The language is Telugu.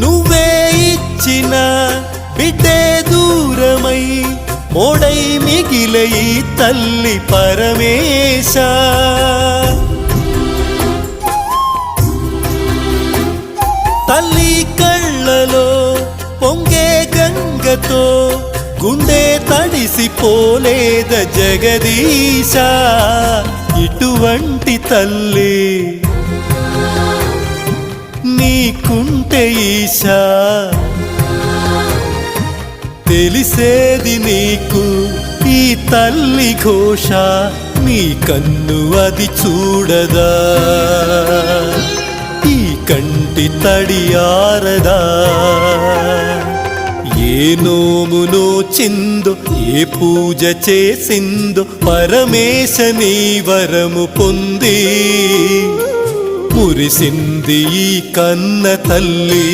నువ్వే ఇచ్చిన బిడ్డే దూరమై మోడై మిగిలే ఈ తల్లి పరమేశ. తల్లి కళ్ళలో పొంగే గంగతో గుండె తడిసిపోలేద జగదీశ. ఇటువంటి తల్లి నీకుంటే ఈశా, తెలిసేది నీకు ఈ తల్లి ఘోష. నీ కన్ను అది చూడదా, ఈ కంటి తడి ఆరదా. ఏ నోమునో చిందో, ఏ పూజ చేసిందో పరమేశ నీ వరము పొంది మురిసింది ఈ కన్న తల్లి.